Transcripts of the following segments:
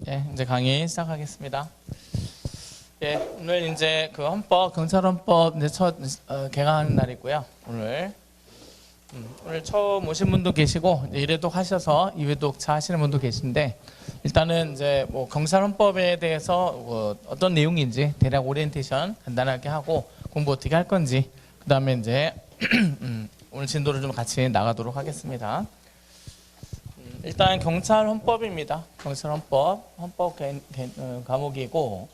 예, 이제 강의 시작하겠습니다. 예, 오늘 이제 그 헌법, 경찰헌법 이제 첫 개강하는 날이고요. 오늘 처음 오신 분도 계시고 이제 1회독 하셔서 2회독차 하시는 분도 계신데 일단은 이제 뭐 경찰헌법에 대해서 어떤 내용인지 대략 오리엔테이션 간단하게 하고 공부 어떻게 할 건지 그다음에 이제 오늘 진도를 좀 같이 나가도록 하겠습니다. 일단 경찰헌법입니다. 경찰헌법, 헌법 과목이고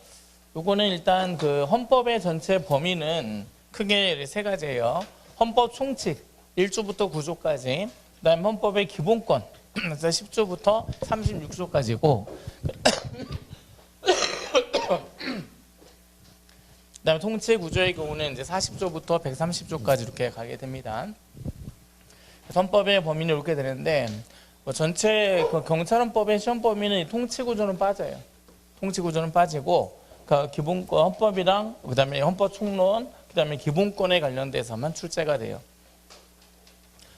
요거는 일단 그 헌법의 전체 범위는 크게 세 가지예요. 헌법 총칙 1조부터 9조까지, 그다음에 헌법의 기본권 10조부터 36조까지고 그다음에 통치 구조의 경우는 이제 40조부터 130조까지 이렇게 가게 됩니다. 헌법의 범위는 이렇게 되는데 전체 그 경찰헌법의 시험 범위는 통치 구조는 빠져요. 통치 구조는 빠지고 그 기본권 헌법이랑 그다음에 헌법 총론 그다음에 기본권에 관련돼서만 출제가 돼요.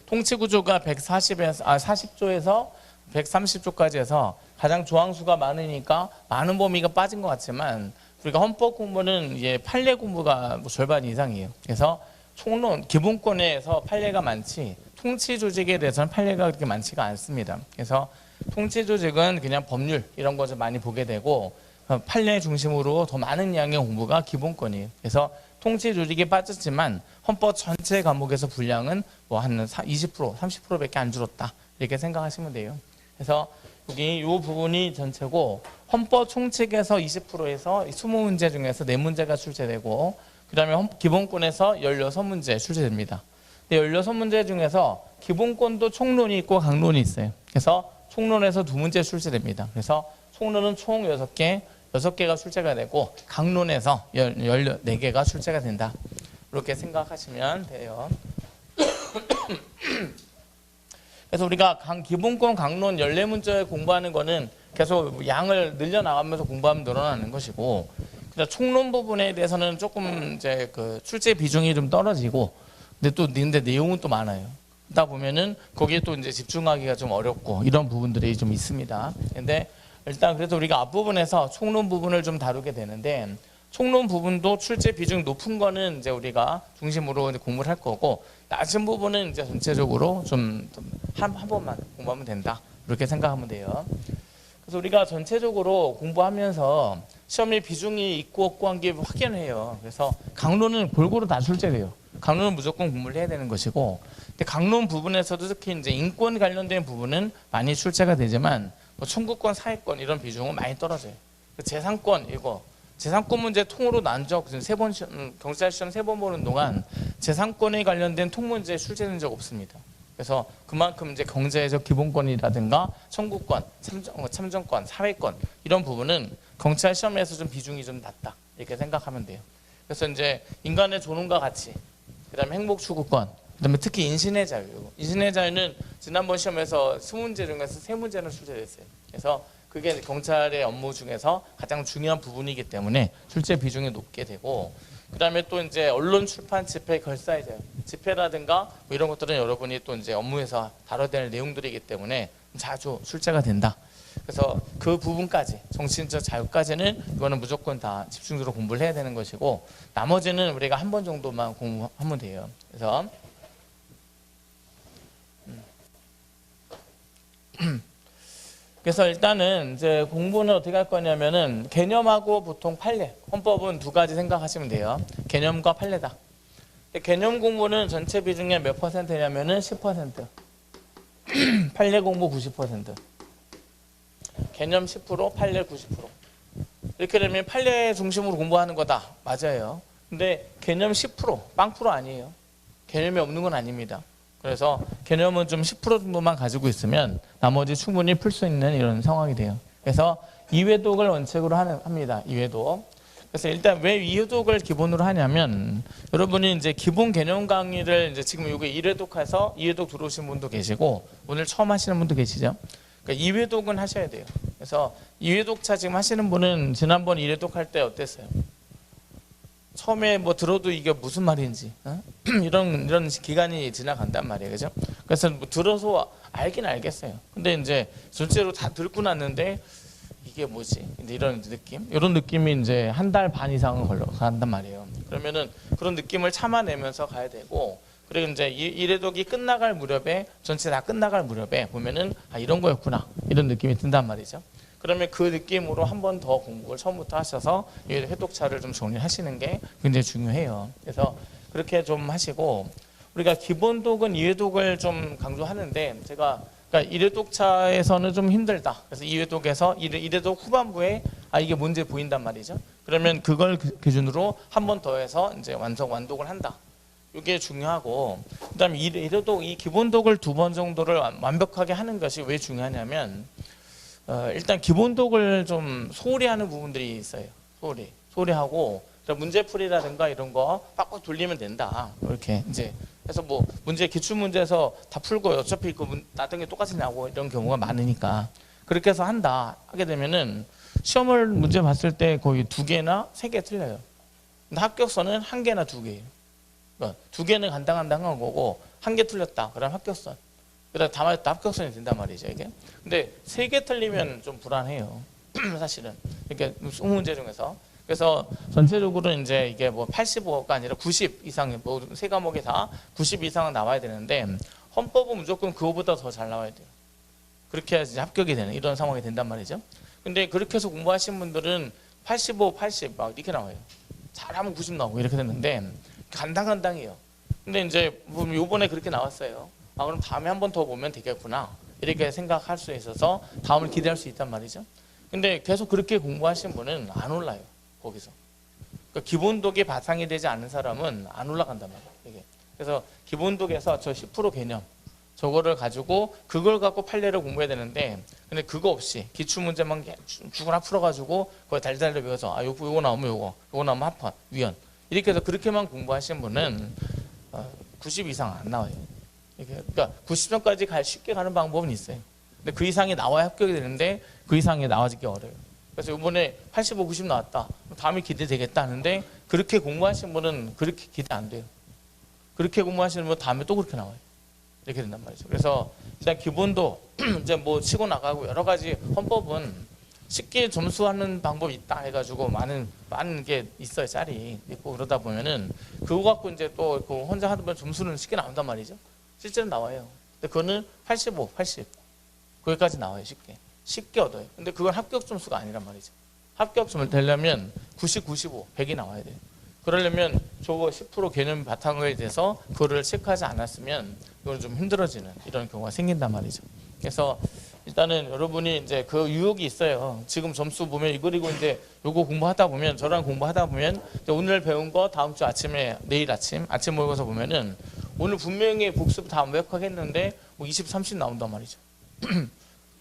통치 구조가 40조에서 130조까지 해서 가장 조항수가 많으니까 많은 범위가 빠진 것 같지만 우리가 헌법 공부는 이제 판례 공부가 뭐 절반 이상이에요. 그래서 총론 기본권에서 판례가 많지 통치 조직에 대해서는 판례가 그렇게 많지가 않습니다. 그래서 통치 조직은 그냥 법률 이런 것을 많이 보게 되고 판례 중심으로 더 많은 양의 공부가 기본권이에요. 그래서 통치 조직이 빠졌지만 헌법 전체 과목에서 분량은 뭐 한 20%, 30%밖에 안 줄었다 이렇게 생각하시면 돼요. 그래서 여기 이 부분이 전체고 헌법 총칙에서 20%에서 20문제 중에서 4문제가 출제되고 그 다음에 기본권에서 16문제 출제됩니다. 16문제 중에서 기본권도 총론이 있고 강론이 있어요. 그래서 총론에서 2문제 출제됩니다. 그래서 총론은 총 6개가 출제가 되고 강론에서 14개가 출제가 된다. 이렇게 생각하시면 돼요. 그래서 우리가 기본권 강론 14문제 공부하는 거는 계속 양을 늘려나가면서 공부하면 늘어나는 것이고 총론 부분에 대해서는 조금 이제 그 출제 비중이 좀 떨어지고 근데 내용은 또 많아요. 그러다 보면은 거기에 또 이제 집중하기가 좀 어렵고 이런 부분들이 좀 있습니다. 근데 일단 그래서 우리가 앞부분에서 총론 부분을 좀 다루게 되는데 총론 부분도 출제 비중 높은 거는 이제 우리가 중심으로 이제 공부를 할 거고 낮은 부분은 이제 전체적으로 좀 한 번만 공부하면 된다. 이렇게 생각하면 돼요. 그래서 우리가 전체적으로 공부하면서 시험에 비중이 있고 없고 한 게 확인을 해요. 그래서 강론은 골고루 다 출제돼요. 강론은 무조건 공부를 해야 되는 것이고, 근데 강론 부분에서도 특히 이제 인권 관련된 부분은 많이 출제가 되지만, 뭐 청구권, 사회권 이런 비중은 많이 떨어져요. 재산권 재산권 문제 통으로 난적 경찰 시험 3번 보는 동안 재산권에 관련된 통 문제에 출제된 적 없습니다. 그래서 그만큼 이제 경제적 기본권이라든가 청구권, 참정권, 사회권 이런 부분은 경찰 시험에서 좀 비중이 좀 낮다 이렇게 생각하면 돼요. 그래서 이제 인간의 존엄과 가치, 그다음에 행복 추구권, 그다음에 특히 인신의 자유. 인신의 자유는 지난번 시험에서 20문제 중에서 3문제는 출제됐어요. 그래서 그게 경찰의 업무 중에서 가장 중요한 부분이기 때문에 출제 비중이 높게 되고, 그다음에 또 이제 언론, 출판, 집회, 결사의 자유, 집회라든가 뭐 이런 것들은 여러분이 또 이제 업무에서 다뤄야 될 내용들이기 때문에 자주 출제가 된다. 그래서 그 부분까지 정신적 자유까지는 이거는 무조건 다 집중적으로 공부를 해야 되는 것이고 나머지는 우리가 한 번 정도만 공부하면 돼요. 그래서 일단은 이제 공부는 어떻게 할 거냐면은 개념하고 보통 판례, 헌법은 2가지 생각하시면 돼요. 개념과 판례다. 개념 공부는 전체 비중의 몇 %냐면은 10%. 판례 공부 90%. 개념 10%, 판례 90%. 이렇게 되면 판례 중심으로 공부하는 거다. 맞아요. 근데 개념 10%, 빵프로 아니에요. 개념이 없는 건 아닙니다. 그래서 개념은 좀 10% 정도만 가지고 있으면 나머지 충분히 풀 수 있는 이런 상황이 돼요. 그래서 2회독을 원칙으로 합니다. 2회독. 그래서 일단 왜 2회독을 기본으로 하냐면 여러분이 이제 기본 개념 강의를 이제 지금 이게 1회독해서 2회독 들어오신 분도 계시고 오늘 처음 하시는 분도 계시죠. 그러니까 2회독은 하셔야 돼요. 그래서 2회독차 지금 하시는 분은 지난번 1회독 할 때 어땠어요? 처음에 뭐 들어도 이게 무슨 말인지 이런 기간이 지나간단 말이에요, 그죠? 그래서 뭐 들어서 알긴 알겠어요. 근데 이제 실제로 다 듣고 났는데 이게 뭐지? 이제 이런 느낌, 이런 느낌이 이제 한 달 반 이상은 걸려간단 말이에요. 그러면은 그런 느낌을 참아내면서 가야 되고, 그리고 이제 이래독이 끝나갈 무렵에, 전체 다 끝나갈 무렵에 보면은 아, 이런 거였구나, 이런 느낌이 든단 말이죠. 그러면 그 느낌으로 한 번 더 공부를 처음부터 하셔서 이 회독차를 좀 정리하시는 게 굉장히 중요해요. 그래서 그렇게 좀 하시고, 우리가 기본독은 2회독을 좀 강조하는데, 제가 그러니까 1회독차에서는 좀 힘들다. 그래서 2회독에서 1회독 후반부에 아, 이게 문제 보인단 말이죠. 그러면 그걸 기준으로 한 번 더 해서 이제 완독을 한다. 이게 중요하고, 그다음에 1회독, 이 기본독을 2번 정도를 완벽하게 하는 것이 왜 중요하냐면, 일단 기본독을 좀 소홀히 하는 부분들이 있어요. 소홀히 하고, 문제풀이라든가 이런 거 빡빡 돌리면 된다. 이렇게 이제 그래서 뭐 문제 기출 문제에서 다 풀고 어차피 그 나중에 똑같이 나오고 이런 경우가 많으니까 그렇게 해서 하게 되면은 시험을 문제 봤을 때 거의 2개나 3개 틀려요. 근데 합격선은 1개나 2개예요. 그러니까 2개는 간당간당한 거고 1개 틀렸다. 그럼 합격선. 그다음 다 맞았다. 합격선이 된단 말이죠, 이게. 근데 3개 틀리면 좀 불안해요. 사실은. 이렇게 20문제 중에서. 그래서 전체적으로 이제 이게 뭐 85가 아니라 90 이상, 뭐 세 과목이 다 90 이상은 나와야 되는데, 헌법은 무조건 그거보다 더 잘 나와야 돼요. 그렇게 해야지 합격이 되는 이런 상황이 된단 말이죠. 근데 그렇게 해서 공부하신 분들은 85, 80 막 이렇게 나와요. 잘하면 90 나오고 이렇게 됐는데 간당간당해요. 근데 이제 요번에 그렇게 나왔어요. 아, 그럼 다음에 한 번 더 보면 되겠구나, 이렇게 생각할 수 있어서 다음을 기대할 수 있단 말이죠. 근데 계속 그렇게 공부하신 분은 안 올라요. 거기서. 그러니까 기본독이 바탕이 되지 않은 사람은 안 올라간단 말이에요, 이게. 그래서 기본독에서 저 10% 개념 저거를 가지고 그걸 갖고 판례를 공부해야 되는데, 근데 그거 없이 기출문제만 죽으나 풀어가지고 그걸 달달달 외워서 아, 요거 나오면 요거 나오면 합헌, 위헌, 이렇게 해서 그렇게만 공부하신 분은 90 이상 안 나와요. 이게. 그러니까 90점까지 쉽게 가는 방법은 있어요. 근데 그 이상이 나와야 합격이 되는데 그 이상이 나와지기 어려워요. 그래서 이번에 85, 90 나왔다. 다음에 기대되겠다 하는데, 그렇게 공부하신 분은 그렇게 기대 안 돼요. 그렇게 공부하시는 분은 다음에 또 그렇게 나와요. 이렇게 된단 말이죠. 그래서 일단 기본도 이제 뭐 치고 나가고 여러 가지, 헌법은 쉽게 점수하는 방법이 있다 해가지고 많은 게 있어요. 짤이 있고 그러다 보면은 그거 갖고 이제 또 그 혼자 하다 보면 점수는 쉽게 나온단 말이죠. 실제로 나와요. 근데 그거는 85, 80 거기까지 나와요. 쉽게 얻어요. 근데 그건 합격 점수가 아니란 말이죠. 합격 점수를 되려면 90, 95, 100이 나와야 돼요. 그러려면 저거 10% 개념 바탕에 대해서 그거를 체크하지 않았으면 이건 좀 힘들어지는 이런 경우가 생긴단 말이죠. 그래서 일단은 여러분이 이제 그 유혹이 있어요. 지금 점수 보면 이거 이제 요거 공부하다 보면, 저랑 공부하다 보면 오늘 배운 거 다음 주 아침에, 내일 아침 모의고사 보면은 오늘 분명히 복습 다 완벽하게 했는데 뭐 20, 30 나온단 말이죠.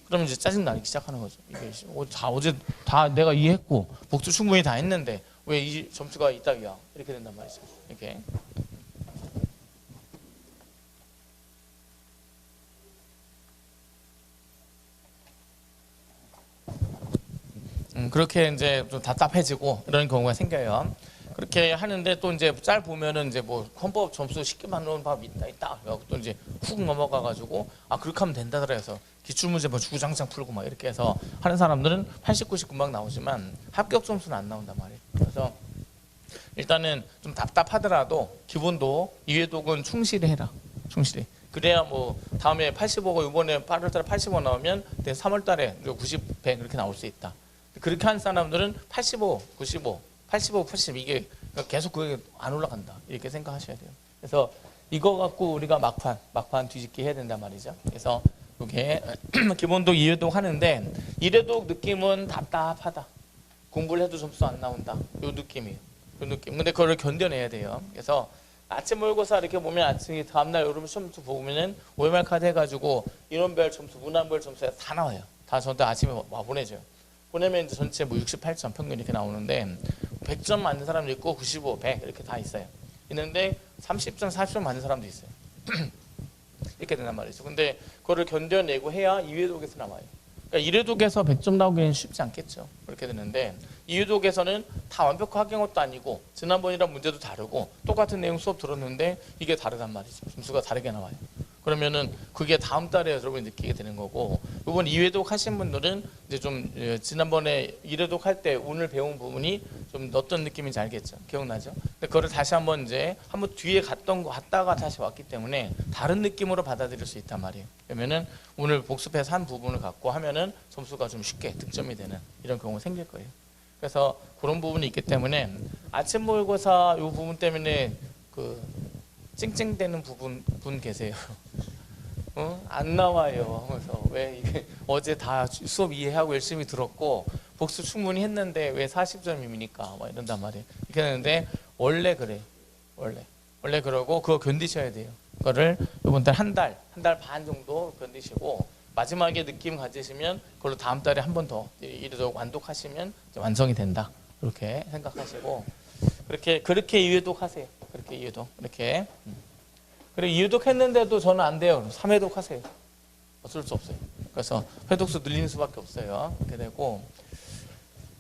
그러면 이제 짜증 나기 시작하는 거죠. 이게 어제 다 내가 이해했고 복습 충분히 다 했는데 왜 이 점수가 이따위야, 이렇게 된단 말이죠. 이렇게. 그렇게 이제 좀 답답해지고 이런 경우가 생겨요. 그렇게 하는데 또 이제 짤 보면은 이제 뭐 헌법 점수 쉽게 만드는 방법이 있다. 또 이제 훅 넘어가가지고 아, 그렇게 하면 된다 그래서 기출문제 뭐 주구장창 풀고 막 이렇게 해서 하는 사람들은 80, 90 금방 나오지만 합격 점수는 안 나온단 말이에요. 그래서 일단은 좀 답답하더라도 기본도 2회독은 충실히 해라. 충실히. 그래야 뭐 다음에 85가 이번에 8월달에 85 나오면 3월달에 90, 100 그렇게 나올 수 있다. 그렇게 한 사람들은 85, 95, 85, 80 이게 계속 그게 안 올라간다, 이렇게 생각하셔야 돼요. 그래서 이거 갖고 우리가 막판 뒤집기 해야 된단 말이죠. 그래서 이게 기본독 2회독 하는데 1회독 느낌은 답답하다. 공부를 해도 점수 안 나온다. 요 느낌이에요. 요 느낌. 근데 그거를 견뎌내야 돼요. 그래서 아침 모의고사 이렇게 보면 아침에 다음날 여러분 시험부 보면은 OMR 카드 해가지고 인원별 점수, 문항별 점수가 다 나와요. 다 저한테 아침에 와 보내줘요. 보내면 이제 전체 뭐 68점 평균 이렇게 나오는데 100점 맞는 사람도 있고 95, 100 이렇게 다 있어요. 있는데 30점, 40점 맞는 사람도 있어요. 이렇게 된단 말이죠. 근데 그거를 견뎌내고 해야 2회독에서 나와요. 그러니까 1회독에서 100점 나오기는 쉽지 않겠죠. 그렇게 되는데 2회독에서는 다 완벽하게 한 것도 아니고 지난번이랑 문제도 다르고 똑같은 내용 수업 들었는데 이게 다르단 말이죠. 점수가 다르게 나와요. 그러면은 그게 다음 달에 여러분이 느끼게 되는 거고, 이번 2회독 하신 분들은 이제 좀 지난번에 1회독 할 때 오늘 배운 부분이 좀 어떤 느낌인지 알겠죠? 기억나죠? 근데 그거를 다시 한번 이제 한번 뒤에 갔다가 다시 왔기 때문에 다른 느낌으로 받아들일 수 있단 말이에요. 그러면은 오늘 복습해서 한 부분을 갖고 하면은 점수가 좀 쉽게 득점이 되는 이런 경우가 생길 거예요. 그래서 그런 부분이 있기 때문에 아침 모의고사 이 부분 때문에 그 찡찡대는 분 계세요. 안 나와요. 그래서 왜 이게 어제 다 수업 이해하고 열심히 들었고 복습 충분히 했는데 왜 40점입니까? 막 이런단 말이에요. 이렇게 하는데 원래 그래요. 원래 그러고 그거 견디셔야 돼요. 그거를 이번 달 한 달 반 정도 견디시고 마지막에 느낌 가지시면 그걸로 다음 달에 한 번 더 이래도 완독하시면 완성이 된다. 그렇게 생각하시고 그렇게 이해독 하세요. 그렇게 이해독 이렇게. 그리고 이해독 했는데도 저는 안 돼요. 3회독 하세요. 어쩔 수 없어요. 그래서 회독수 늘리는 수밖에 없어요. 이렇게 되고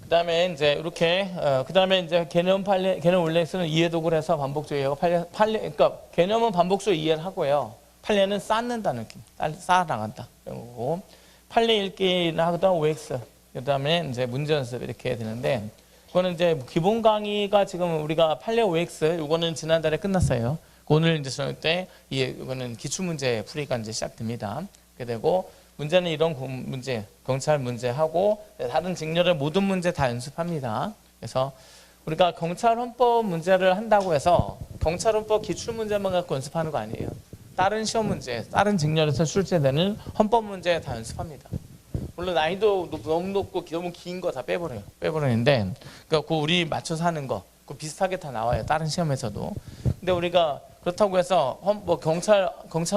그다음에 이제 이렇게 그다음에 이제 개념 올렉스는 이해독을 해서 반복적 이해하고 그러니까 개념은 반복적 이해를 하고요. 판례는 쌓는다는 느낌. 쌓아 나간다. 그리고 판례 읽기나 하다 OX 그다음에 이제 문제 연습 이렇게 되는데 그거는 이제 기본 강의가 지금 우리가 판례 OX 이거는 지난달에 끝났어요. 오늘 이제 저녁 때 이거는 기출 문제 풀이가 이제 시작됩니다. 그렇게 되고 문제는 이런 문제, 경찰 문제하고 다른 직렬의 모든 문제 다 연습합니다. 그래서 우리가 경찰 헌법 문제를 한다고 해서 경찰 헌법 기출 문제만 갖고 연습하는 거 아니에요. 다른 시험 문제, 다른 직렬에서 출제되는 헌법 문제 다 연습합니다. 물론 난이도 너무 높고 너무 긴 거 다 빼버리는데 그러니까 그 우리 맞춰서 하는 거 그 비슷하게 다 나와요. 다른 시험에서도. 근데 우리가 그렇다고 해서 경찰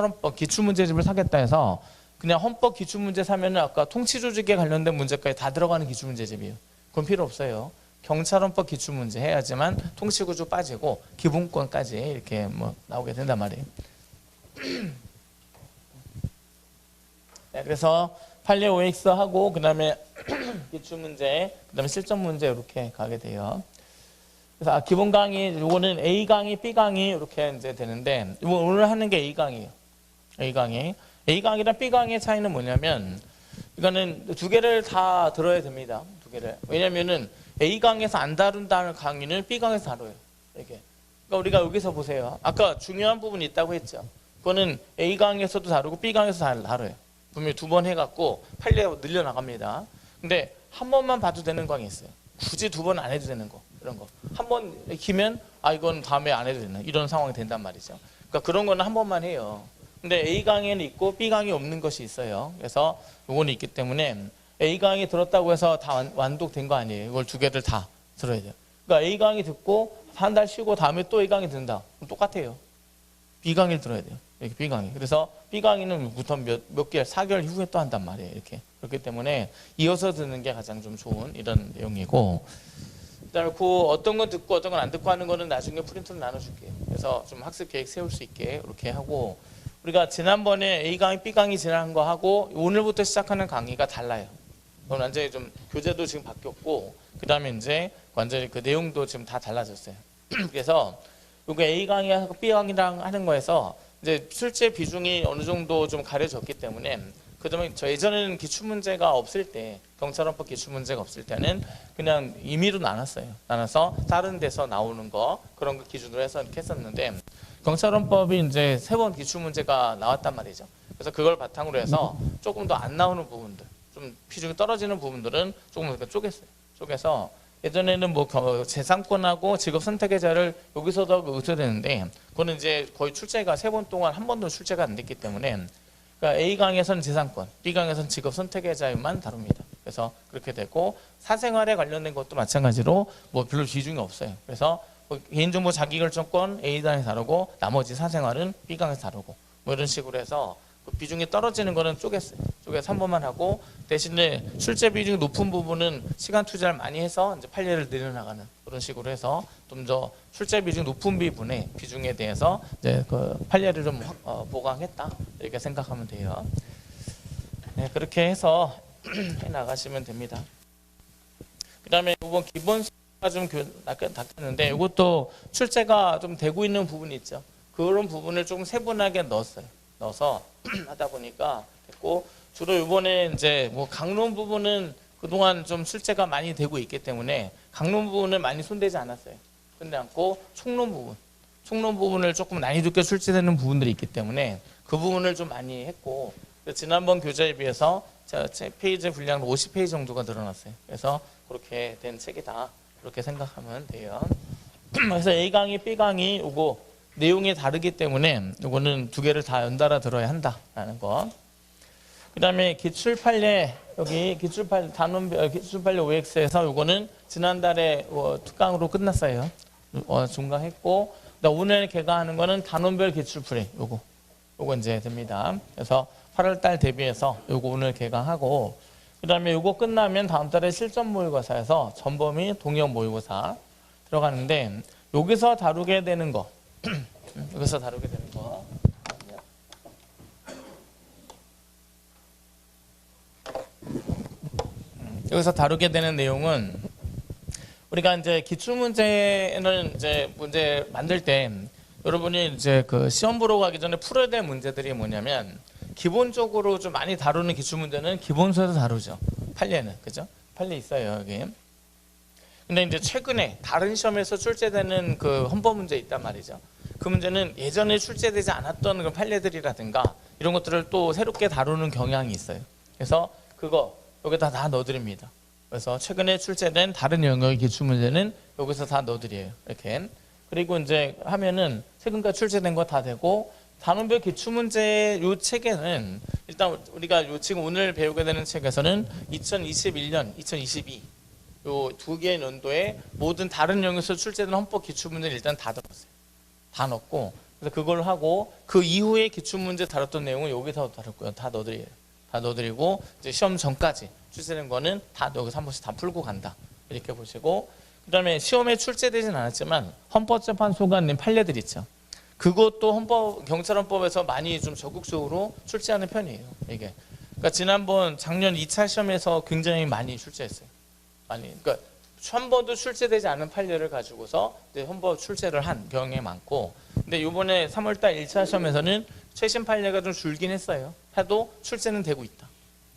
헌법 기출 문제집을 사겠다 해서 그냥 헌법 기출 문제 사면은 아까 통치 조직에 관련된 문제까지 다 들어가는 기출 문제집이에요. 그건 필요 없어요. 경찰 헌법 기출 문제 해야지만 통치 구조 빠지고 기본권까지 이렇게 뭐 나오게 된단 말이에요. 네, 그래서 판례 OX 하고 그다음에 기출 문제, 그다음에 실전 문제 이렇게 가게 돼요. 그래서 기본 강의 요거는 A 강의, B 강의 이렇게 이제 되는데 오늘 하는 게 A 강이에요. A 강의랑 B 강의의 차이는 뭐냐면 이거는 두 개를 다 들어야 됩니다. 두 개를. 왜냐면은 A 강에서 안 다룬다는 강의는 B 강에서 다뤄요. 이렇게. 그러니까 우리가 여기서 보세요. 아까 중요한 부분이 있다고 했죠. 그거는 A 강에서도 다루고 B 강에서 다뤄요. 분명히 두 번 해갖고 판례 늘려 나갑니다. 근데 한 번만 봐도 되는 강의 있어요. 굳이 두 번 안 해도 되는 거. 이런 거. 한 번 키면 이건 다음에 안 해도 되는 이런 상황이 된단 말이죠. 그러니까 그런 거는 한 번만 해요. 근데 A 강의는 있고 B 강의 없는 것이 있어요. 그래서 요거는 있기 때문에 A 강의 들었다고 해서 다 완독된 거 아니에요. 이걸 두 개를 다 들어야 돼요. 그러니까 A 강의 듣고 한 달 쉬고 다음에 또 A 강의 듣는다. 그럼 똑같아요. B 강의를 들어야 돼요. 이렇게 B 강의. 그래서 B 강의는 부터 몇 개월, 4개월 후에 또 한단 말이에요. 이렇게. 그렇기 때문에 이어서 듣는 게 가장 좀 좋은 이런 내용이고 그다음에 어떤 건 듣고 어떤 건 안 듣고 하는 거는 나중에 프린트로 나눠줄게요. 그래서 좀 학습 계획 세울 수 있게 이렇게 하고 우리가 지난번에 A 강의, B 강의 지난 거 하고 오늘부터 시작하는 강의가 달라요. 그건 완전히 좀 교재도 지금 바뀌었고 그다음에 이제 완전히 그 내용도 지금 다 달라졌어요. 그래서 이거 A 강의하고 B 강의랑 하는 거에서 이제 출제 비중이 어느 정도 좀 가려졌기 때문에 그다음에 저 예전에는 기출 문제가 없을 때 경찰헌법 기출 문제가 없을 때는 그냥 임의로 나눠서 다른 데서 나오는 거 그런 거 기준으로 해서 이렇게 했었는데 경찰헌법이 이제 3번 기출 문제가 나왔단 말이죠. 그래서 그걸 바탕으로 해서 조금 더 안 나오는 부분들, 좀 비중이 떨어지는 부분들은 조금 쪼개서 예전에는 뭐 재산권하고 직업 선택의 자를 여기서도 의뢰 되는데 그거는 이제 거의 출제가 3번 동안 한 번도 출제가 안 됐기 때문에 그러니까 A 강에서는 재산권, B 강에서는 직업 선택의 자유만 다룹니다. 그래서 그렇게 되고 사생활에 관련된 것도 마찬가지로 뭐 별로 비중이 없어요. 그래서 뭐 개인정보 자기결정권 A 강에서 다루고 나머지 사생활은 B 강에서 다루고 뭐 이런 식으로 해서 그 비중이 떨어지는 거는 쪼갰어요. 쪼개서 한 번만 하고 대신에 출제 비중이 높은 부분은 시간 투자를 많이 해서 이제 판례를 늘려나가는 그런 식으로 해서 좀 더 출제 비중 높은 부분의 비중에 대해서 이제 그 판례를 좀 보강했다 이렇게 생각하면 돼요. 네, 그렇게 해서 해 나가시면 됩니다. 그다음에 이번 기본서가 좀 닦였는데 이것도 출제가 좀 되고 있는 부분이 있죠. 그런 부분을 좀 세분하게 넣었어요. 넣어서 하다 보니까 됐고, 주로 이번에 이제 뭐 강론 부분은 그동안 좀 출제가 많이 되고 있기 때문에 강론 부분은 많이 손대지 않았어요. 손대지 않고 총론 부분을 조금 난이도 있게 출제되는 부분들이 있기 때문에 그 부분을 좀 많이 했고, 지난번 교재에 비해서 제 페이지 분량은 50페이지 정도가 늘어났어요. 그래서 그렇게 된 책이다, 그렇게 생각하면 돼요. 그래서 A 강의, B 강의 요거 내용이 다르기 때문에 요거는 두 개를 다 연달아 들어야 한다라는 거. 그 다음에 기출판례, 여기 기출판례 단원별 기출판례 OX에서 요거는 지난달에 특강으로 끝났어요. 중강했고, 오늘 개강하는 거는 단원별 기출풀이 요거 이제 됩니다. 그래서 8월달 대비해서 요거 오늘 개강하고, 그 다음에 요거 끝나면 다음 달에 실전 모의고사에서 전범위 동영 모의고사 들어가는데, 여기서 다루게 되는 거 여기서 다루게 되는 거 여기서 다루게 되는 내용은, 우리가 이제 기출문제는 이제 문제 만들 때 여러분이 이제 그 시험 보러 가기 전에 풀어야 될 문제들이 뭐냐면, 기본적으로 좀 많이 다루는 기출문제는 기본서에서 다루죠. 판례는, 그죠? 판례 있어요, 여기. 근데 이제 최근에 다른 시험에서 출제되는 그 헌법 문제 있단 말이죠. 그 문제는 예전에 출제되지 않았던 그 판례들이라든가 이런 것들을 또 새롭게 다루는 경향이 있어요. 그래서 그거 여기다 다 넣어드립니다. 그래서 최근에 출제된 다른 영역의 기출문제는 여기서 다 넣어드려요. 이렇게. 그리고 이제 하면은 최근까지 출제된 거 다 되고, 단원별 기출문제 요 책에는 일단 우리가 요 지금 오늘 배우게 되는 책에서는 2021년, 2022 요 두 개의 연도에 모든 다른 영역에서 출제된 헌법 기출문제를 일단 다 들었어요. 다 넣고, 그래서 그걸 하고 그 이후에 기출문제 다뤘던 내용은 여기서 다뤘고요. 다 넣어드려요. 다 넣어드리고 이제 시험 전까지 출제된 거는 다 여기서 한 번씩 다 풀고 간다, 이렇게 보시고, 그 다음에 시험에 출제되진 않았지만 헌법재판소가 낸 판례들 있죠. 그것도 경찰헌법에서 많이 좀 적극적으로 출제하는 편이에요. 이게. 그러니까 지난번 작년 2차 시험에서 굉장히 많이 출제했어요. 그러니까 한 번도 출제되지 않은 판례를 가지고서 이제 헌법 출제를 한 경향이 많고, 근데 이번에 3월달 1차 시험에서는 최신 판례가 좀 줄긴 했어요. 해도 출제는 되고 있다.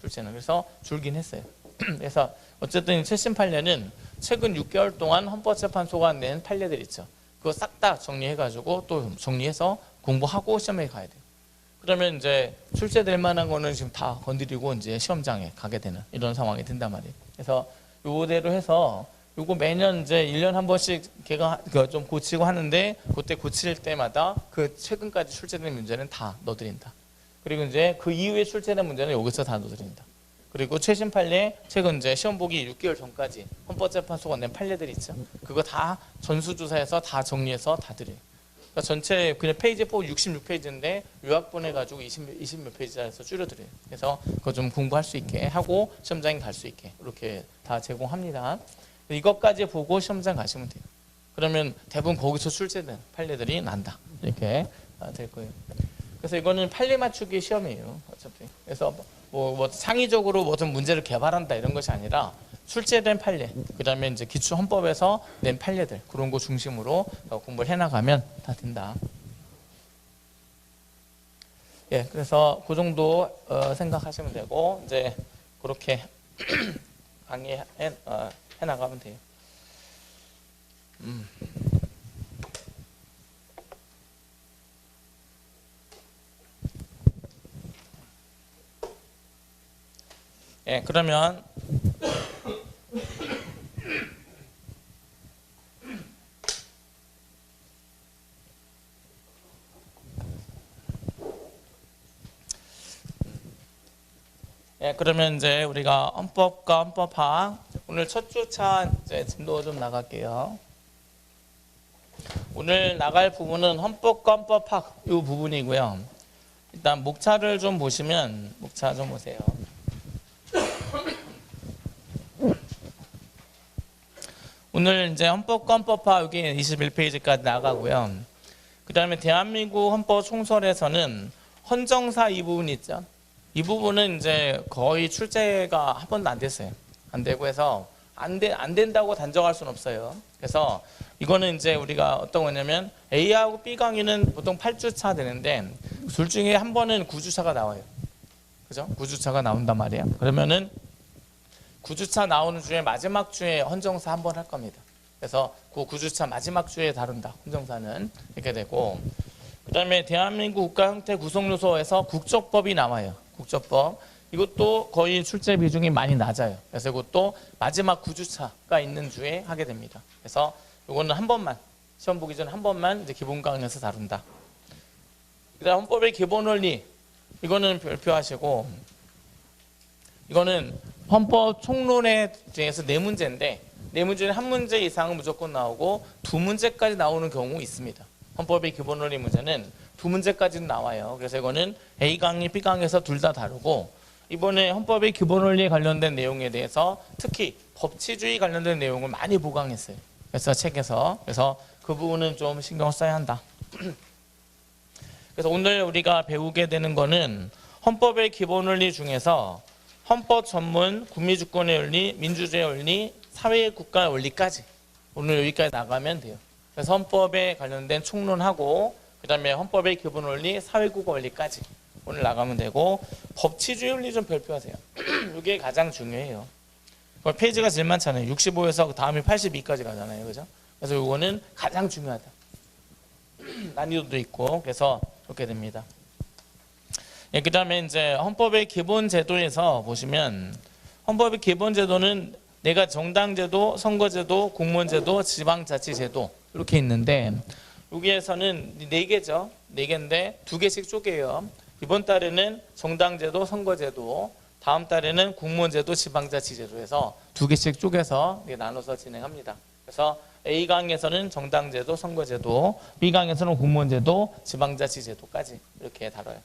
출제는. 그래서 줄긴 했어요. 그래서 어쨌든 최신 판례는 최근 6개월 동안 헌법재판소가 낸 판례들 있죠. 그거 싹 다 정리해가지고 또 정리해서 공부하고 시험에 가야 돼요. 그러면 이제 출제될 만한 거는 지금 다 건드리고 이제 시험장에 가게 되는 이런 상황이 된단 말이에요. 그래서 요대로 해서 요거 매년 이제 1년 한 번씩 걔가 좀 고치고 하는데, 그때 고칠 때마다 그 최근까지 출제된 문제는 다 넣어드린다. 그리고 이제 그 이후에 출제된 문제는 여기서 다 넣어드린다. 그리고 최신 판례, 최근 이제 시험 보기 6개월 전까지 헌법재판소가 낸 판례들 있죠. 그거 다 전수조사해서 다 정리해서 다 드려요. 그러니까 전체 그냥 페이지 66페이지인데 요약 보내가지고 20몇 페이지에서 줄여드려요. 그래서 그거 좀 공부할 수 있게 하고 시험장에 갈 수 있게 이렇게 다 제공합니다. 이것까지 보고 시험장 가시면 돼요. 그러면 대부분 거기서 출제된 판례들이 난다, 이렇게 될 거예요. 그래서 이거는 판례 맞추기 시험이에요, 어차피. 그래서 뭐 창의적으로 무슨 문제를 개발한다 이런 것이 아니라 출제된 판례, 그 다음에 이제 기출 헌법에서 낸 판례들, 그런 거 중심으로 공부를 해나가면 다 된다. 예, 그래서 그 정도 생각하시면 되고, 이제 그렇게 강의해 나가면 돼요. 예, 그러면 이제 우리가 헌법과 헌법학 오늘 첫 주차 이제 진도 좀 나갈게요. 오늘 나갈 부분은 헌법과 헌법학 이 부분이고요. 일단 목차를 좀 보시면, 목차 좀 보세요. 오늘 이제 헌법과 헌법학 여기 21페이지까지 나가고요. 그 다음에 대한민국 헌법 총설에서는 헌정사 이 부분 있죠. 이 부분은 이제 거의 출제가 한 번도 안 됐어요. 안 되고 해서 안 된다고 단정할 수는 없어요. 그래서 이거는 이제 우리가 어떤 거냐면 A하고 B 강의는 보통 8주차 되는데 둘 중에 한 번은 9주차가 나와요. 그죠? 9주차가 나온단 말이에요. 그러면은 9주차 나오는 주에 마지막 주에 헌정사 한 번 할 겁니다. 그래서 그 9주차 마지막 주에 다룬다. 헌정사는 이렇게 되고, 그 다음에 대한민국 국가 형태 구성 요소에서 국적법이 나와요. 국적법. 이것도 거의 출제 비중이 많이 낮아요. 그래서 이것도 마지막 9주차가 있는 주에 하게 됩니다. 그래서 이거는 한 번만, 시험 보기 전에 한 번만 이제 기본 강의에서 다룬다. 그 다음 헌법의 기본 원리. 이거는 별표하시고, 이거는 헌법 총론에 중에서 4문제인데 4문제는 한 문제 이상은 무조건 나오고 2문제까지 나오는 경우 있습니다. 헌법의 기본 원리 문제는 2문제까지는 나와요. 그래서 이거는 A 강의, B 강의에서 둘 다 다루고, 이번에 헌법의 기본 원리에 관련된 내용에 대해서 특히 법치주의 관련된 내용을 많이 보강했어요. 그래서 책에서. 그래서 그 부분은 좀 신경 써야 한다. 그래서 오늘 우리가 배우게 되는 거는 헌법의 기본 원리 중에서 헌법 전문, 국민주권의 원리, 민주주의 원리, 사회국가 원리까지 오늘 여기까지 나가면 돼요. 그래서 헌법에 관련된 총론하고 그 다음에 헌법의 기본 원리, 사회국가 원리까지 오늘 나가면 되고, 법치주의 원리 좀 별표하세요. 이게 가장 중요해요. 페이지가 제일 많잖아요. 65에서 다음에 82까지 가잖아요. 그죠? 그래서 이거는 가장 중요하다. 난이도도 있고 그래서 이렇게 됩니다. 예, 그 다음에 이제 헌법의 기본 제도에서 보시면 헌법의 기본 제도는 내가 정당제도, 선거제도, 공무원제도, 지방자치제도 이렇게 있는데 여기에서는 4개죠. 4개인데 2개씩 쪼개요. 이번 달에는 정당제도, 선거제도, 다음 달에는 공무원제도, 지방자치제도에서 2개씩 쪼개서 나눠서 진행합니다. 그래서 A 강에서는 정당제도, 선거제도, B 강에서는 공무원제도, 지방자치제도까지 이렇게 다뤄요.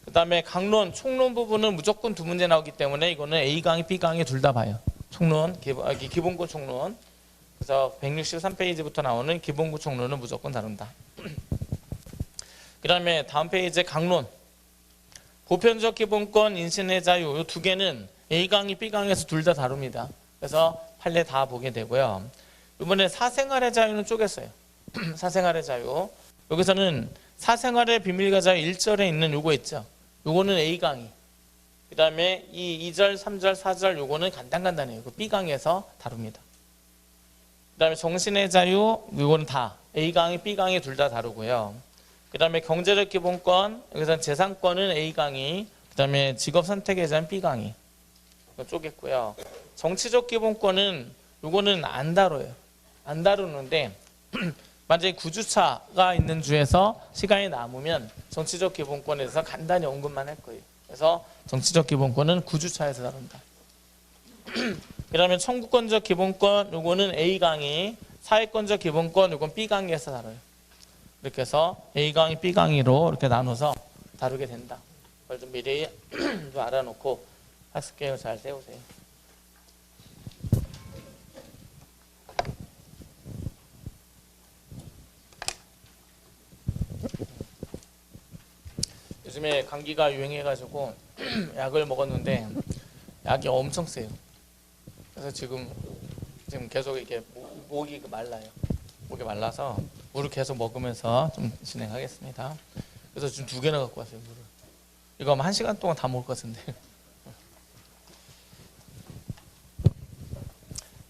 그 다음에 강론, 총론 부분은 무조건 2문제 나오기 때문에 이거는 A 강의, B 강의 둘 다 봐요. 총론, 기본구 총론. 그래서 163페이지부터 나오는 기본구 총론은 무조건 다룬다. 그 다음에 다음 페이지에 강론. 보편적 기본권, 인신의 자유 이 2개는 A 강의, B 강에서 둘 다 다룹니다. 그래서 판례 다 보게 되고요. 이번에 사생활의 자유는 쪼갰어요. 사생활의 자유. 여기서는 사생활의 비밀과 자유 1절에 있는 요거 있죠. 요거는 A 강의. 그 다음에 이 2절, 3절, 4절 요거는 간단해요. B 강에서 다룹니다. 그 다음에 정신의 자유 요거는 다 A 강의, B 강의 둘 다 다루고요. 그 다음에 경제적 기본권, 여기서는 재산권은 A 강의, 그 다음에 직업 선택에 대한 B 강의 쪼갰고요. 정치적 기본권은 요거는 안 다뤄요. 안 다루는데 만약에 9주차가 있는 주에서 시간이 남으면 정치적 기본권에 대해서 간단히 언급만 할 거예요. 그래서 정치적 기본권은 9주차에서 다룬다. 그 다음에 청구권적 기본권 요거는 A 강의, 사회권적 기본권 요건 B 강의에서 다뤄요. 이렇게 해서 A 강의, B 강의로 이렇게 나눠서 다루게 된다. 그걸 좀 미리 좀 알아놓고 학습 계획을 잘 세우세요. 요즘에 감기가 유행해가지고 약을 먹었는데 약이 엄청 세요. 그래서 지금 계속 이렇게 목이 말라요. 목이 말라서 물을 계속 먹으면서 좀 진행하겠습니다. 그래서 지금 2개나 갖고 왔어요, 물을. 이거 아마 1시간 동안 다 먹을 것 같은데.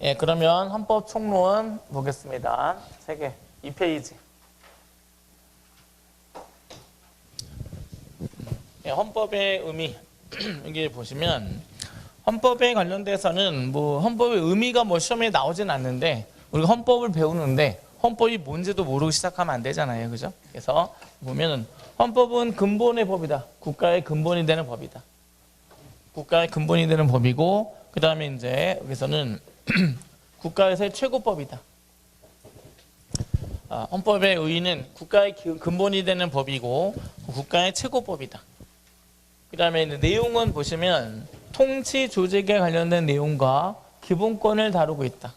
예, 그러면 헌법 총론 보겠습니다. 3개, 2페이지. 예, 헌법의 의미. 여기 보시면 헌법에 관련돼서는 뭐 헌법의 의미가 뭐 시험에 나오진 않는데 우리가 헌법을 배우는데 헌법이 뭔지도 모르고 시작하면 안 되잖아요. 그죠? 그래서 보면은 헌법은 근본의 법이다. 국가의 근본이 되는 법이다. 국가의 근본이 되는 법이고, 그 다음에 이제 여기서는 국가에서의 최고법이다. 헌법의 의의는 국가의 근본이 되는 법이고 국가의 최고법이다. 그 다음에 내용은 보시면 통치 조직에 관련된 내용과 기본권을 다루고 있다.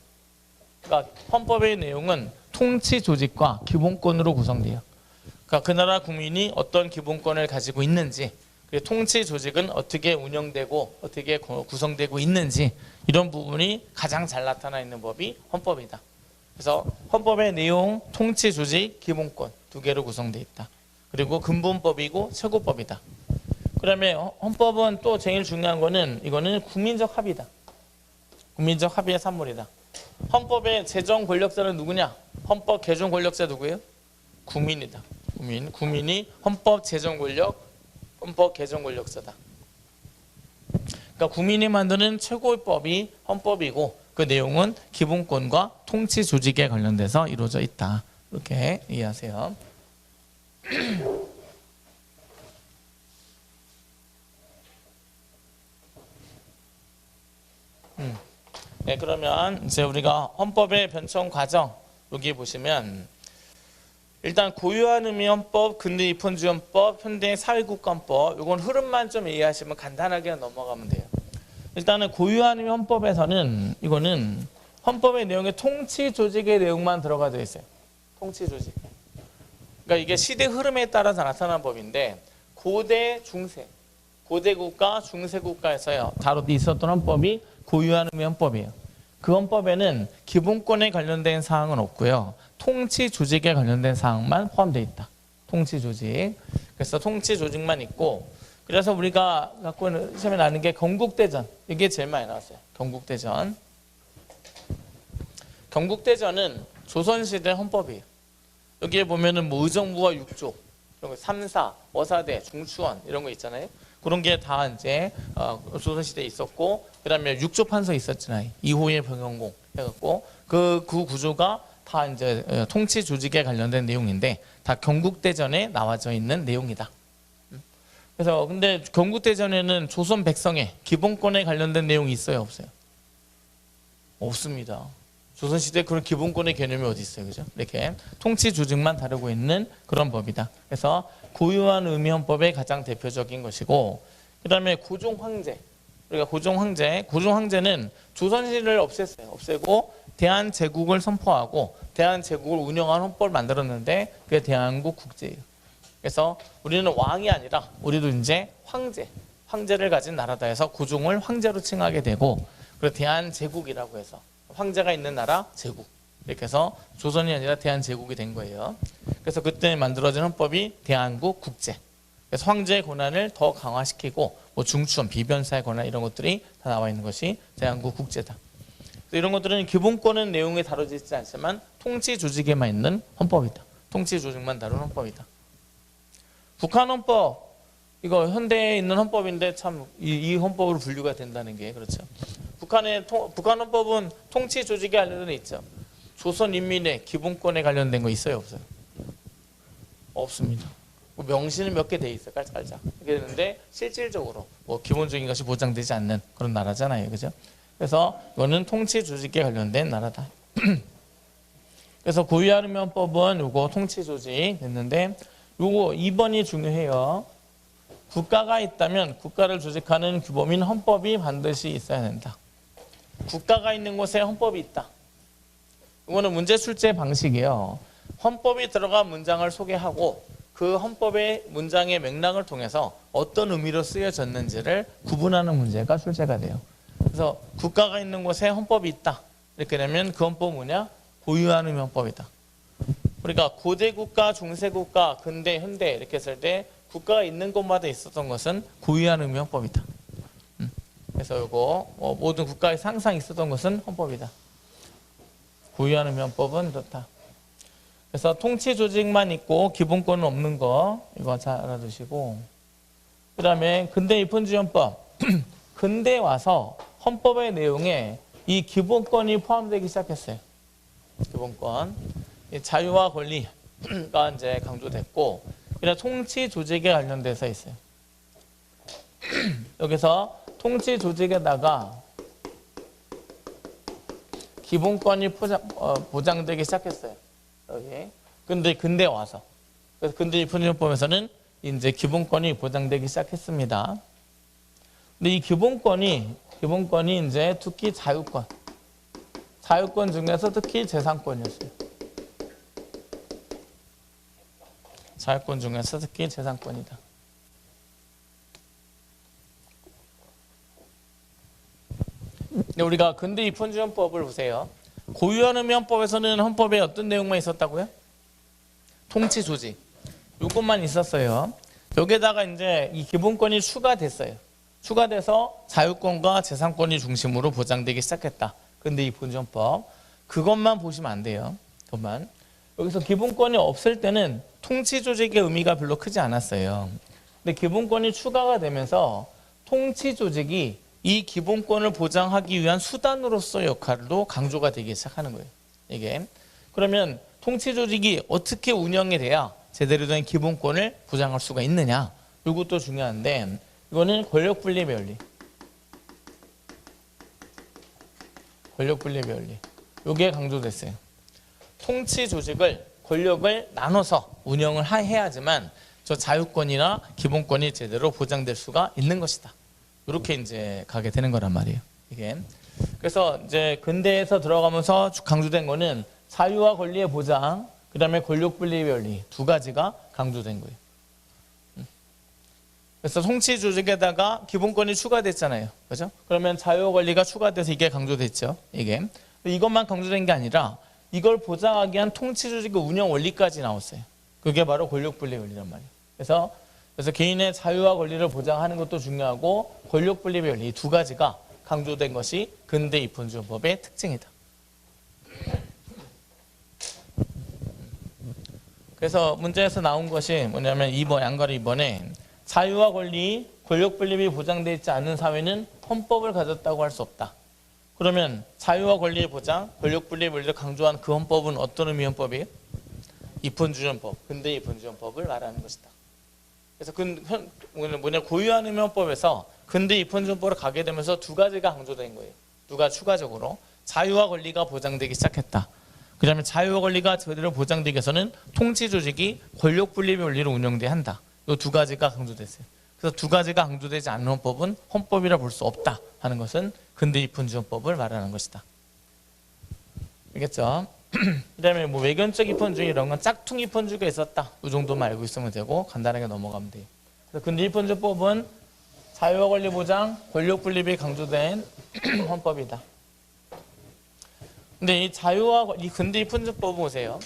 그러니까 헌법의 내용은 통치 조직과 기본권으로 구성돼요. 그러니까 그 나라 국민이 어떤 기본권을 가지고 있는지, 그리고 통치 조직은 어떻게 운영되고 어떻게 구성되고 있는지 이런 부분이 가장 잘 나타나 있는 법이 헌법이다. 그래서 헌법의 내용, 통치 조직, 기본권 두 개로 구성되어 있다. 그리고 근본법이고 최고법이다. 그다음에 헌법은 또 제일 중요한 거는 이거는 국민적 합의다. 국민적 합의의 산물이다. 헌법의 제정 권력자는 누구냐? 헌법 개정 권력자 누구예요? 국민이다. 국민이 헌법 제정 권력, 헌법 개정 권력자다. 그러니까 국민이 만드는 최고법이 헌법이고 그 내용은 기본권과 통치 조직에 관련돼서 이루어져 있다. 이렇게 이해하세요. 네, 그러면 이제 우리가 헌법의 변청 과정 여기 보시면 일단 고유한 의미 헌법, 근대 입헌주의헌법, 현대 사회국가헌법 이건 흐름만 좀 이해하시면 간단하게 넘어가면 돼요. 일단은 고유한 의미 헌법에서는 이거는 헌법의 내용에 통치 조직의 내용만 들어가 있어요. 통치 조직. 그러니까 이게 시대 흐름에 따라서 나타난 법인데 고대 중세, 고대 국가, 중세 국가에서요 다루고 있었던 헌법이 고유한 의미 헌법이에요. 그 헌법에는 기본권에 관련된 사항은 없고요. 통치 조직에 관련된 사항만 포함되어 있다. 통치 조직. 그래서 통치 조직만 있고 그래서 우리가 갖고 있는 시험에 나는 게 건국대전. 이게 제일 많이 나왔어요. 건국대전. 건국대전은 조선시대 헌법이에요. 여기에 보면은 뭐 의정부와 육조, 이런 거 3사, 어사대, 중추원 이런 거 있잖아요. 그런 게 다 이제 조선시대에 있었고 그다음에 육조판서 있었잖아요. 이후에 병영공 해갖고 그 구조가 다 이제 통치 조직에 관련된 내용인데 다 건국대전에 나와져 있는 내용이다. 그래서 근데 건국대전에는 조선 백성의 기본권에 관련된 내용이 있어요, 없어요? 없습니다. 조선시대에 그런 기본권의 개념이 어디 있어요, 그죠? 이렇게 통치 조직만 다루고 있는 그런 법이다. 그래서 고유한 의미 헌법의 가장 대표적인 것이고, 그 다음에 고종황제. 우리가 고종황제는 조선시대를 없앴어요. 없애고 대한제국을 선포하고 대한제국을 운영한 헌법을 만들었는데 그게 대한민국 국제예요. 그래서 우리는 왕이 아니라 우리도 이제 황제를 가진 나라다 해서 고종을 황제로 칭하게 되고, 그리고 대한제국이라고 해서 황제가 있는 나라 제국 이렇게 해서 조선이 아니라 대한제국이 된 거예요. 그래서 그때 만들어진 헌법이 대한민국 국제. 그래서 황제의 권한을 더 강화시키고 뭐 중추원, 비변사의 권한 이런 것들이 다 나와 있는 것이 대한민국 국제다. 이런 것들은 기본권은 내용에 다뤄지지 않지만 통치 조직에만 있는 헌법이다. 통치 조직만 다룬 헌법이다. 북한 헌법 이거 현대에 있는 헌법인데 참 이 헌법으로 분류가 된다는 게 그렇죠. 북한 헌법은 통치 조직에 관련돼 있죠. 조선 인민의 기본권에 관련된 거 있어요, 없어요? 없습니다. 명시는 몇 개 돼 있어요, 깔짝깔짝. 이렇게 되는데 실질적으로 뭐 기본적인 것이 보장되지 않는 그런 나라잖아요, 그죠? 그래서 이거는 통치 조직에 관련된 나라다. 그래서 고유한 의미 헌법은 요거 통치 조직 됐는데 요거 2번이 중요해요. 국가가 있다면 국가를 조직하는 규범인 헌법이 반드시 있어야 된다. 국가가 있는 곳에 헌법이 있다. 이거는 문제 출제 방식이에요. 헌법이 들어간 문장을 소개하고 그 헌법의 문장의 맥락을 통해서 어떤 의미로 쓰여졌는지를 구분하는 문제가 출제가 돼요. 그래서 국가가 있는 곳에 헌법이 있다. 이렇게 되면 그 헌법은 뭐냐? 고유한 의미 헌법이다. 우리가 고대 국가, 중세 국가, 근대, 현대 이렇게 했을 때 국가가 있는 곳마다 있었던 것은 고유한 의미 헌법이다. 그래서 이거 모든 국가에 항상 있었던 것은 헌법이다. 고유한 의미 헌법은 좋다. 그래서 통치 조직만 있고 기본권은 없는 거 이거 잘 알아두시고, 그 다음에 근대 입헌주의헌법 근대 와서 헌법의 내용에 이 기본권이 포함되기 시작했어요. 기본권 자유와 권리가 이제 강조됐고, 그래서 통치 조직에 관련돼서 있어요. 여기서 통치 조직에다가 기본권이 보장되기 시작했어요. 여기. 근데 와서. 그래서 근대 입헌주의헌법에서는 이제 기본권이 보장되기 시작했습니다. 근데 이 기본권이 이제 특히 자유권 중에서 특히 재산권이었어요. 자유권 중에서 특히 재산권이다. 근데 우리가 근대 입헌주헌법을 보세요. 고유한 헌법에서는 헌법에 어떤 내용만 있었다고요? 통치 조직. 요것만 있었어요. 여기에다가 이제 이 기본권이 추가됐어요. 추가돼서 자유권과 재산권이 중심으로 보장되기 시작했다. 근데 이 본헌법 그것만 보시면 안 돼요. 그것만. 여기서 기본권이 없을 때는 통치 조직의 의미가 별로 크지 않았어요. 근데 기본권이 추가가 되면서 통치 조직이 이 기본권을 보장하기 위한 수단으로서의 역할도 강조가 되기 시작하는 거예요. 이게. 그러면 통치 조직이 어떻게 운영이 돼야 제대로 된 기본권을 보장할 수가 있느냐. 이것도 중요한데 이거는 권력 분립의 원리. 권력 분립의 원리. 이게 강조됐어요. 통치 조직을 권력을 나눠서 운영을 해야지만 저 자유권이나 기본권이 제대로 보장될 수가 있는 것이다. 이렇게 이제 가게 되는 거란 말이에요. 이게. 그래서 이제 근대에서 들어가면서 강조된 거는 자유와 권리의 보장, 그다음에 권력 분립의 원리 두 가지가 강조된 거예요. 그래서 통치 조직에다가 기본권이 추가됐잖아요. 그죠? 그러면 자유와 권리가 추가돼서 이게 강조됐죠. 이게. 이것만 강조된 게 아니라 이걸 보장하기 위한 통치 조직의 운영 원리까지 나왔어요. 그게 바로 권력 분립 원리란 말이에요. 그래서 개인의 자유와 권리를 보장하는 것도 중요하고 권력 분립의 원리 두 가지가 강조된 것이 근대 입헌주헌법의 특징이다. 그래서 문제에서 나온 것이 뭐냐면 2번 양가로 2번에 자유와 권리, 권력 분립이 보장되어 있지 않은 사회는 헌법을 가졌다고 할 수 없다. 그러면 자유와 권리의 보장, 권력 분립의 원리를 강조한 그 헌법은 어떤 의미 헌법이에요? 입헌주헌법, 근대 입헌주헌법을 말하는 것이다. 그래서 고유한 의미 헌법에서 근대 입헌주헌법으로 가게 되면서 두 가지가 강조된 거예요. 누가 추가적으로 자유와 권리가 보장되기 시작했다. 그 다음에 자유와 권리가 제대로 보장되기 위해서는 통치 조직이 권력 분립의 원리로 운영돼야 한다. 이 두 가지가 강조됐어요. 그래서 두 가지가 강조되지 않는 헌법은 헌법이라 볼 수 없다 하는 것은 근대 입헌주헌법을 말하는 것이다. 알겠죠? 그 다음에 뭐 외견적 입헌주 이런 건 짝퉁 입헌주가 있었다. 이 정도만 알고 있으면 되고 간단하게 넘어가면 돼요. 그래서 근대 입헌주법은 자유와 권리 보장, 권력 분립이 강조된 헌법이다. 근데 이 근대 입헌주법 보세요.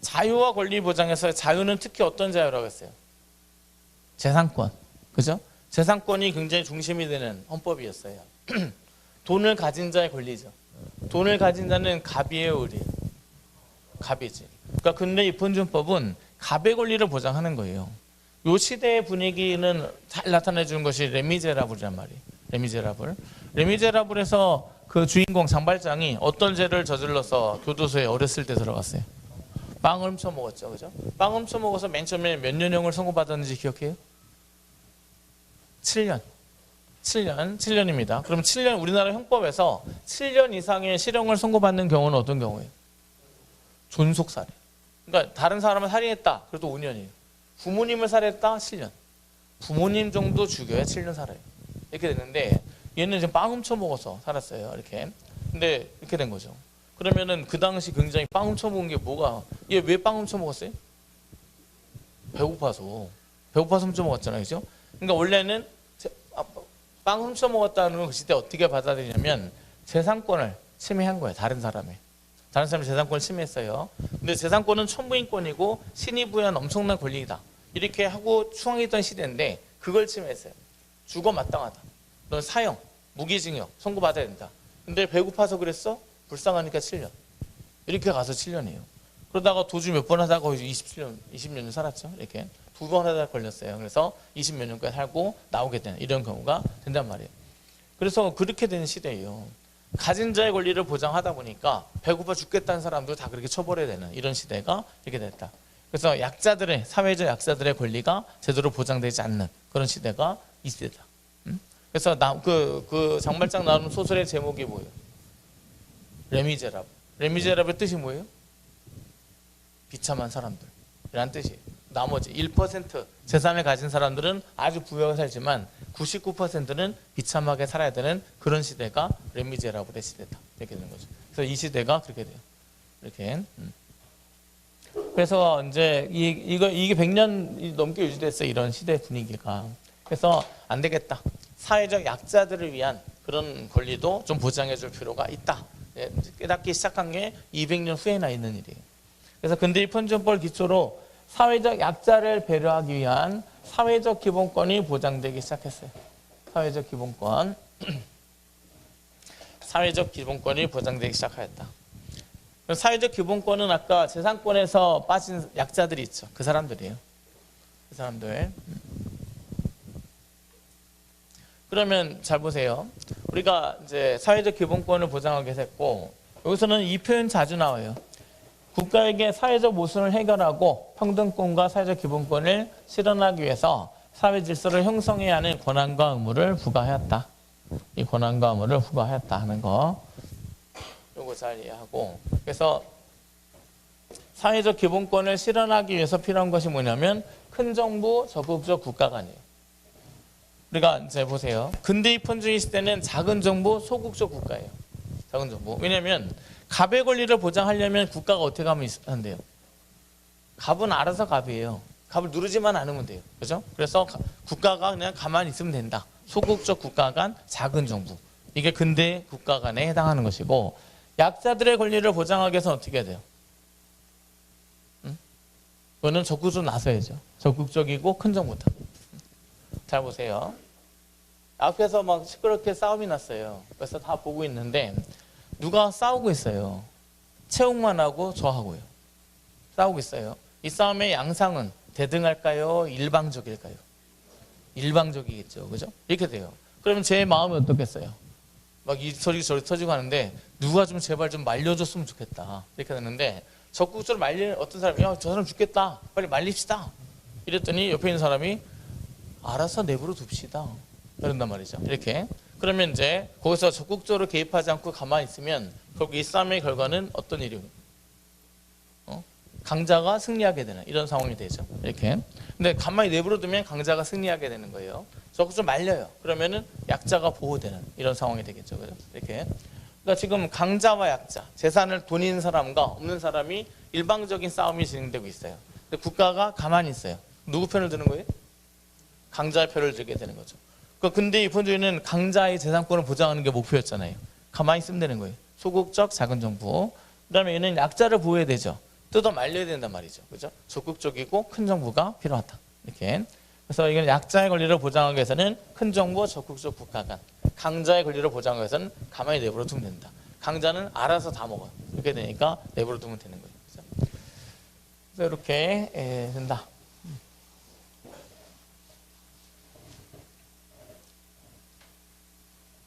자유와 권리 보장에서 자유는 특히 어떤 자유라고 했어요? 재산권. 그죠? 재산권이 굉장히 중심이 되는 헌법이었어요. 돈을 가진 자의 권리죠. 돈을 가진 자는 갑이에요, 을이에요? 갑이지. 그러니까 근대 입헌주법은 갑의 권리를 보장하는 거예요. 이 시대의 분위기는 잘 나타내 주는 것이 레미제라블이란 말이에요. 레미제라블에서 그 주인공 장발장이 어떤 죄를 저질러서 교도소에 어렸을 때 들어갔어요? 빵을 훔쳐 먹었죠. 그죠? 빵 훔쳐 먹어서 맨 처음에 몇 년형을 선고받았는지 기억해요? 7년입니다. 그럼 7년 우리나라 형법에서 7년 이상의 실형을 선고받는 경우는 어떤 경우예요? 존속살인. 그러니까 다른 사람을 살인했다. 그래도 5년이에요. 부모님을 살해했다. 7년. 부모님 정도 죽여야 7년 살아요. 이렇게 됐는데 얘는 지금 빵 훔쳐 먹어서 살았어요. 이렇게. 근데 이렇게 된 거죠. 그러면은 그 당시 굉장히 빵 훔쳐 먹은 게 뭐가 얘 왜 빵 훔쳐 먹었어요? 배고파서 훔쳐 먹었잖아요. 그죠? 그러니까 원래는 빵 훔쳐 먹었다는 그 시대 어떻게 받아들이냐면 재산권을 침해한 거예요. 다른 사람이 재산권을 침해했어요. 근데 재산권은 천부인권이고 신이 부여한 엄청난 권리이다. 이렇게 하고 추앙했던 시대인데 그걸 침해했어요. 죽어 마땅하다. 넌 사형, 무기징역 선고받아야 된다. 근데 배고파서 그랬어? 불쌍하니까 7년. 이렇게 가서 7년이에요. 그러다가 도주 몇 번 하다가 20년 살았죠. 이렇게. 2번 하다가 걸렸어요. 그래서 20몇 년까지 살고 나오게 되는 이런 경우가 된단 말이에요. 그래서 그렇게 되는 시대예요. 가진 자의 권리를 보장하다 보니까 배고파 죽겠다는 사람도 다 그렇게 처벌해야 되는 이런 시대가 이렇게 됐다. 그래서 사회적 약자들의 권리가 제대로 보장되지 않는 그런 시대가 이 시대다. 그래서 그 장발장 나오는 소설의 제목이 뭐예요? 레미제라블. 레미제라블의 뜻이 뭐예요? 비참한 사람들이란 뜻이에요. 나머지 1% 재산을 가진 사람들은 아주 부유하게 살지만 99%는 비참하게 살아야 되는 그런 시대가 레미제라블의 시대다. 이렇게 되는 거죠. 그래서 이 시대가 그렇게 돼요. 이렇게. 그래서 이제 이게 100년 넘게 유지됐어요. 이런 시대 분위기가. 그래서 안 되겠다. 사회적 약자들을 위한 그런 권리도 좀 보장해 줄 필요가 있다. 예, 깨닫기 시작한 게 200년 후에나 있는 일이에요. 그래서 근대의 편준법을 기초로 사회적 약자를 배려하기 위한 사회적 기본권이 보장되기 시작했어요. 사회적 기본권. 사회적 기본권이 보장되기 시작하였다. 사회적 기본권은 아까 재산권에서 빠진 약자들이 있죠. 그 사람들이에요. 그 사람들. 그러면 잘 보세요. 우리가 이제 사회적 기본권을 보장하기 위해서 했고, 여기서는 이 표현 자주 나와요. 국가에게 사회적 모순을 해결하고 평등권과 사회적 기본권을 실현하기 위해서 사회 질서를 형성해야 하는 권한과 의무를 부과하였다. 이 권한과 의무를 부과하였다 하는 거. 요거 잘 이해하고. 그래서 사회적 기본권을 실현하기 위해서 필요한 것이 뭐냐면 큰 정부, 적극적 국가관이에요. 우리가 이제 보세요. 근대의 편주의 시대는 작은 정부, 소극적 국가예요. 작은 정부. 왜냐하면 갑의 권리를 보장하려면 국가가 어떻게 하면 한대요? 갑은 알아서 갑이에요. 갑을 누르지만 않으면 돼요. 그죠? 그래서 국가가 그냥 가만히 있으면 된다. 소극적 국가 간 작은 정부. 이게 근대 국가 간에 해당하는 것이고, 약자들의 권리를 보장하기 위해서는 어떻게 해야 돼요? 그거는 적극적으로 나서야죠. 적극적이고 큰 정부다. 잘 보세요. 앞에서 막 시끄럽게 싸움이 났어요. 그래서 다 보고 있는데 누가 싸우고 있어요. 채용만 하고 저하고요. 싸우고 있어요. 이 싸움의 양상은 대등할까요? 일방적일까요? 일방적이겠죠. 그죠? 이렇게 돼요. 그러면 제 마음이 어떻겠어요? 막 이 소리 저리 터지고 하는데 누가 좀 제발 좀 말려줬으면 좋겠다. 이렇게 되는데 적극적으로 말리는 어떤 사람이 야, 저 사람 죽겠다. 빨리 말립시다. 이랬더니 옆에 있는 사람이 알아서 내버려 둡시다. 그런단 말이죠. 이렇게. 그러면 이제 거기서 적극적으로 개입하지 않고 가만히 있으면 결국 이 싸움의 결과는 어떤 일이에요? 강자가 승리하게 되는 이런 상황이 되죠. 이렇게. 근데 가만히 내버려 두면 강자가 승리하게 되는 거예요. 적극적으로 말려요. 그러면은 약자가 보호되는 이런 상황이 되겠죠. 그죠? 이렇게. 그러니까 지금 강자와 약자, 재산을 돈 있는 사람과 없는 사람이 일방적인 싸움이 진행되고 있어요. 근데 국가가 가만히 있어요. 누구 편을 드는 거예요? 강자의 표를 들게 되는 거죠. 근데 이 본주의는 강자의 재산권을 보장하는 게 목표였잖아요. 가만히 있으면 되는 거예요. 소극적 작은 정부. 그다음에 얘는 약자를 보호해야 되죠. 뜯어 말려야 된단 말이죠. 그죠? 적극적이고 큰 정부가 필요하다. 이렇게. 그래서 이건 약자의 권리를 보장하기 위해서는 큰 정부, 적극적 국가 간. 강자의 권리를 보장하기 위해서는 가만히 내버려 두면 된다. 강자는 알아서 다 먹어요. 이렇게 되니까 내버려 두면 되는 거예요. 그죠? 그래서 이렇게 된다.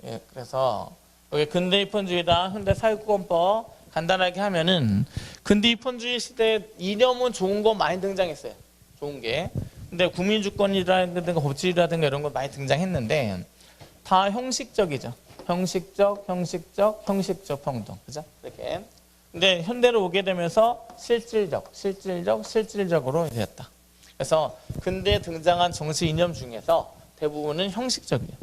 예, 그래서 여기 근대 입헌주의다, 현대 사회권법 간단하게 하면은 근대 입헌주의 시대 이념은 좋은 거 많이 등장했어요. 좋은 게. 근데 국민주권이라든가 법치라든가 이런 거 많이 등장했는데 다 형식적이죠. 형식적 평등. 그죠? 이렇게. 근데 현대로 오게 되면서 실질적으로 되었다. 그래서 근대에 등장한 정치 이념 중에서 대부분은 형식적이에요.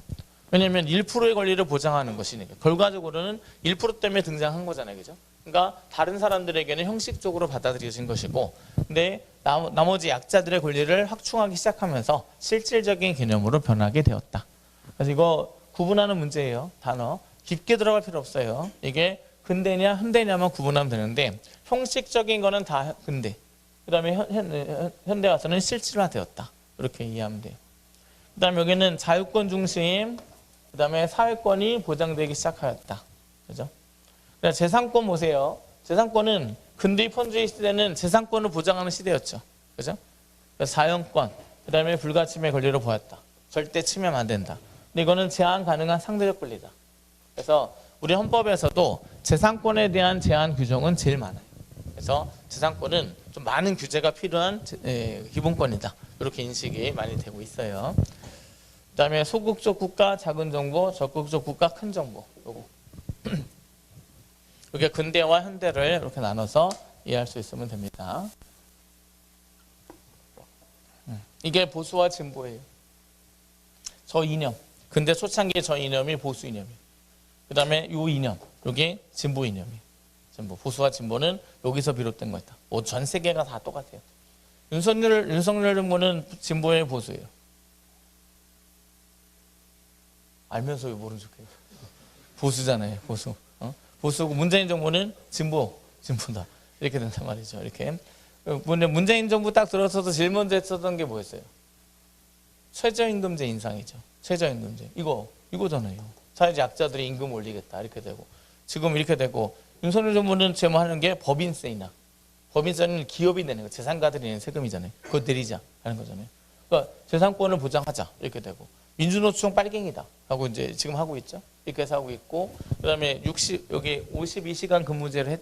왜냐하면 1%의 권리를 보장하는 것이니까. 결과적으로는 1% 때문에 등장한 거잖아요. 그죠? 그러니까 다른 사람들에게는 형식적으로 받아들여진 것이고, 근데 나머지 약자들의 권리를 확충하기 시작하면서 실질적인 개념으로 변하게 되었다. 그래서 이거 구분하는 문제예요. 단어. 깊게 들어갈 필요 없어요. 이게 근대냐 현대냐만 구분하면 되는데 형식적인 거는 다 근대. 그 다음에 현대 와서는 실질화되었다. 이렇게 이해하면 돼요. 그 다음에 여기는 자유권 중심, 그 다음에 사회권이 보장되기 시작하였다. 그죠? 재산권 보세요. 재산권은 근대 입헌주의 시대는 재산권을 보장하는 시대였죠. 그죠? 자연권, 그 다음에 불가침의 권리를 보았다. 절대 침해하면 안 된다. 근데 이거는 제한 가능한 상대적 권리다. 그래서 우리 헌법에서도 재산권에 대한 제한 규정은 제일 많아요. 그래서 재산권은 좀 많은 규제가 필요한 기본권이다. 이렇게 인식이 많이 되고 있어요. 그 다음에 소극적 국가, 작은 정부, 적극적 국가, 큰 정부. 요거. 이게 근대와 현대를 이렇게 나눠서 이해할 수 있으면 됩니다. 이게 보수와 진보예요. 저 이념. 근대 초창기 저 이념이 보수 이념이에요. 그 다음에 요 이념. 요게 진보 이념이에요. 진보. 보수와 진보는 여기서 비롯된 거다. 뭐 전 세계가 다 똑같아요. 윤석열 정부는 진보의 보수예요. 알면서 왜 모른 척해요? 보수잖아요. 보수. 보수고 문재인 정부는 진보다. 이렇게 된단 말이죠. 이렇게. 문재인 정부 딱 들어서서 제일 먼저 했었던 게 뭐였어요? 최저임금제 인상이죠. 최저임금제. 이거잖아요. 사회적 약자들이 임금 올리겠다. 이렇게 되고. 지금 이렇게 되고. 윤석열 정부는 지금 하는 게 법인세 인하. 법인세는 기업이 내는 거, 재산가들이 내는 세금이잖아요. 그거 내리자 하는 거잖아요. 그러니까 재산권을 보장하자 이렇게 되고. 민주노총 빨갱이다 하고 이제 지금 하고 있죠. 이렇게 해서 하고 있고, 그다음에 여기 52시간 근무제를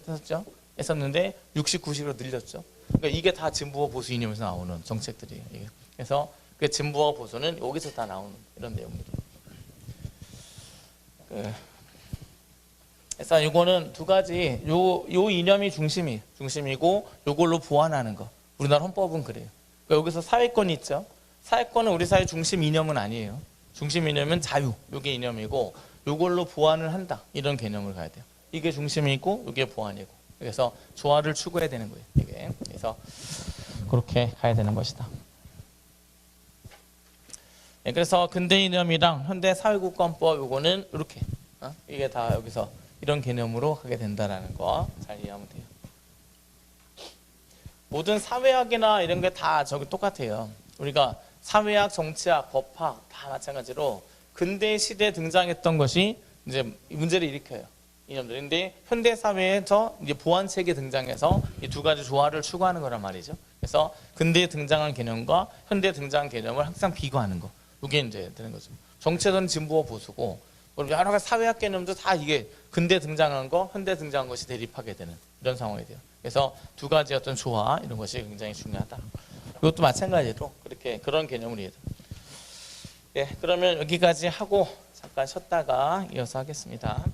했었는데 69시로 늘렸죠. 그러니까 이게 다 진보와 보수 이념에서 나오는 정책들이에요. 이게. 그래서 그 진보와 보수는 여기서 다 나오는 이런 내용들이에요. 그래서 이거는 두 가지, 요 이념이 중심이고 요걸로 보완하는 거. 우리나라 헌법은 그래요. 그러니까 여기서 사회권이 있죠. 사회권은 우리 사회 중심 이념은 아니에요. 중심 이념은 자유, 요게 이념이고 요걸로 보완을 한다. 이런 개념을 가야 돼요. 이게 중심이고 이게 보완이고. 그래서 조화를 추구해야 되는 거예요. 이게. 그래서 그렇게 가야 되는 것이다. 네, 그래서 근대 이념이랑 현대 사회국권법 요거는 이렇게 이게 다 여기서 이런 개념으로 하게 된다라는 거 잘 이해하면 돼요. 모든 사회학이나 이런 게 다 저기 똑같아요. 우리가 사회학, 정치학, 법학 다 마찬가지로 근대 시대에 등장했던 것이 이제 문제를 일으켜요. 이념들인데 현대 사회에서 이제 보완 체계 등장해서 이 두 가지 조화를 추구하는 거란 말이죠. 그래서 근대에 등장한 개념과 현대에 등장한 개념을 항상 비교하는 거. 이게 이제 되는 거죠. 정치에서는 진보와 보수고 여러 가지 사회학 개념도 다 이게 근대 등장한 거, 현대 등장한 것이 대립하게 되는 이런 상황이 돼요. 그래서 두 가지 어떤 조화 이런 것이 굉장히 중요하다. 이것도 마찬가지로 그런 개념을 이해해요. 예, 그러면 여기까지 하고 잠깐 쉬었다가 이어서 하겠습니다.